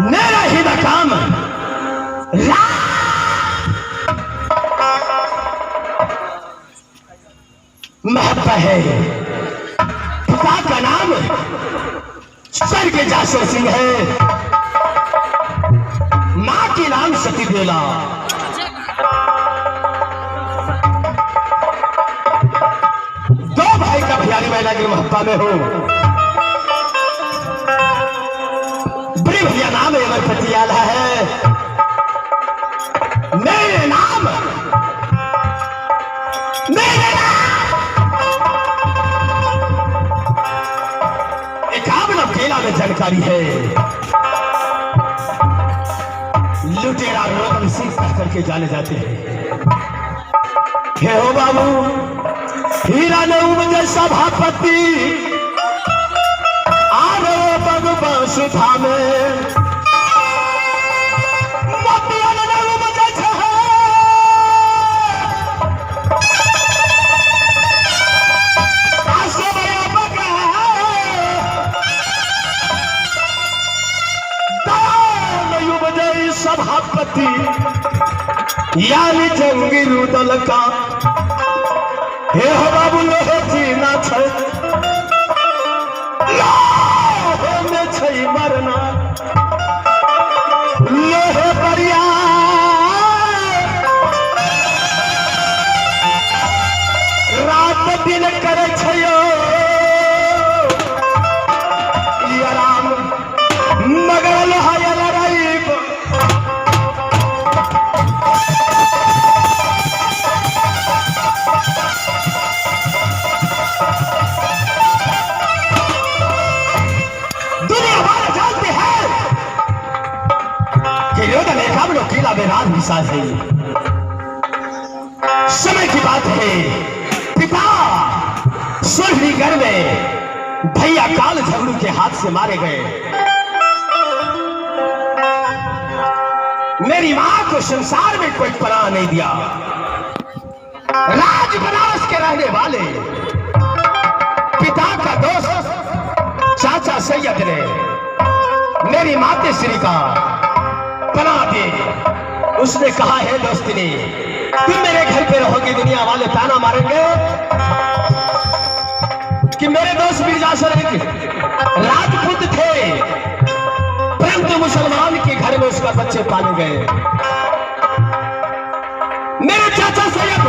मेरा ही काम महत्व है। पिता का नाम स्वर्ग जासो सिंह है, मां के नाम सती बेला। दो भाई का प्यारी महिला की महत्ता में हूं। बड़े भैया नाम एवं पटियाला है, मेरे नाम अकेला में जानकारी है। लुटेरा रोकन सिंह करके जाने जाते हैं। हे हो बाबू, हीरा ने मुझे सभापति आरो भगवान सुधा में सभापति यानी जंगी रुदल का। हे हो बाबू लोहे जीना छै, लोहे में छै मरना, लोहे परिया रात दिन करे छै आराम, मगर लोहा लड़ाई किला बेरान विशाल है। समय की बात है, पिता स्वर्गनगर में भैया काल झगड़ू के हाथ से मारे गए। मेरी मां को संसार में कोई पनाह नहीं दिया। राज बनारस के रहने वाले पिता का दोस्त चाचा सैयद ने मेरी माते श्री का पना दे। उसने कहा है दोस्ती, तुम मेरे घर पे रहोगे, दुनिया वाले ताना मारेंगे कि मेरे दोस्त मिर्जासर राजपूत थे, परंतु मुसलमान के घर में उसका बच्चे पाले गए। मेरे चाचा सैयद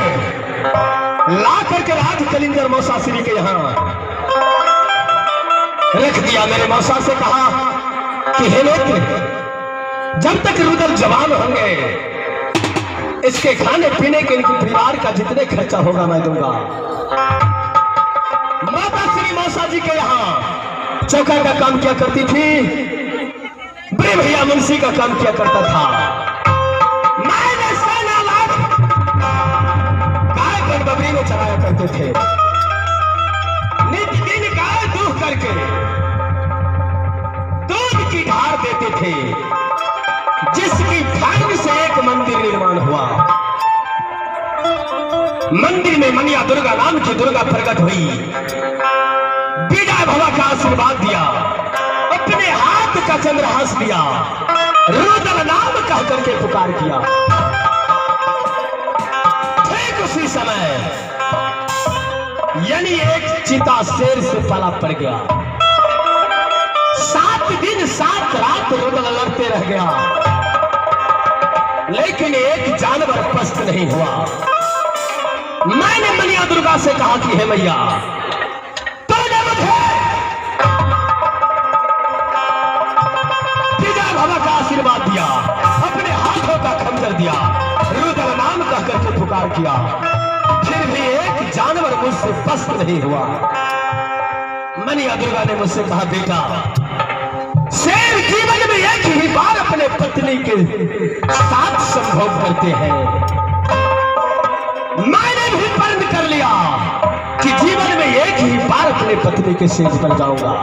ला करके राज कलिंगर मौसाश्री के यहां रख दिया। मेरे मौसा से कहा कि हे नेत्र, जब तक रुदल जवान होंगे इसके खाने पीने के इनके परिवार का जितने खर्चा होगा मैं दूंगा। माता श्री मौसा जी के यहाँ चौका का काम किया करती थी, बड़े भैया मुंशी का काम किया करता था। मैंने सेना गाय पर बबरी में चलाया करते थे। नित्य दिन गाय दूह करके दूध की धार देते थे, जिसकी भाग्य से एक मंदिर निर्माण हुआ। मंदिर में मनिया दुर्गा नाम की दुर्गा प्रकट हुई, विजय भवा का आशीर्वाद दिया, अपने हाथ का चंद्रहास दिया, रुद्र नाम कह करके पुकार किया। ठीक उसी समय यानी एक चीता शेर से पाला पड़ गया। 7 दिन 7 रात रुद्र लड़ते रह गया, लेकिन एक जानवर पस्त नहीं हुआ। मैंने मनिया दुर्गा से कहा कि हे मैया, तूने मुझे विजय भवा का आशीर्वाद दिया, अपने हाथों का खंजर दिया, रुद्र नाम कह करके पुकार किया, फिर भी एक जानवर मुझसे पस्त नहीं हुआ। मनिया दुर्गा ने मुझसे कहा, बेटा, शेर जीवन में एक ही बार अपने पत्नी के साथ संभोग करते हैं। मैंने भी प्रण कर लिया कि जीवन में एक ही बार अपने पत्नी के सेज पर जाऊंगा।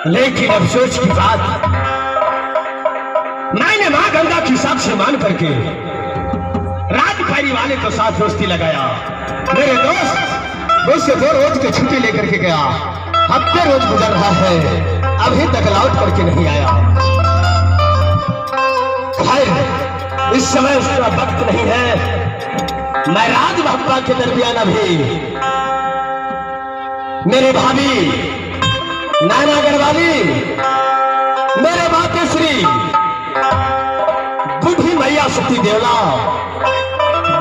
लेकिन अफसोस की बात, मैंने मां गंगा की साक्ष्य मान करके राज परिवार को साथ दोस्ती लगाया। मेरे दोस्त मुझसे 2 रोज की छुट्टी लेकर के गया, हफ्ते रोज गुजर रहा है, अभी तक लौट करके नहीं आया। खैर, इस समय उसका वक्त नहीं है। मैं राज भक्ता के दरमियान अभी मेरे भाभी नाना गढ़वाली, मेरे माते श्री बुढ़ी मैया सती देवला,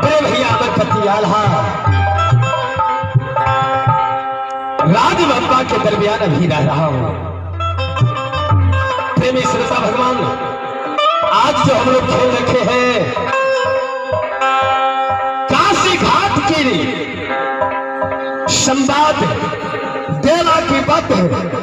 बड़े भैया अमरपति आल्हा, राज बाबा के दरमियान अभी रह रहा हूं। प्रेमी श्रोता भगवान, आज जो हम लोग खेल रखे हैं काशी घाट की संवाद देवा की बात है।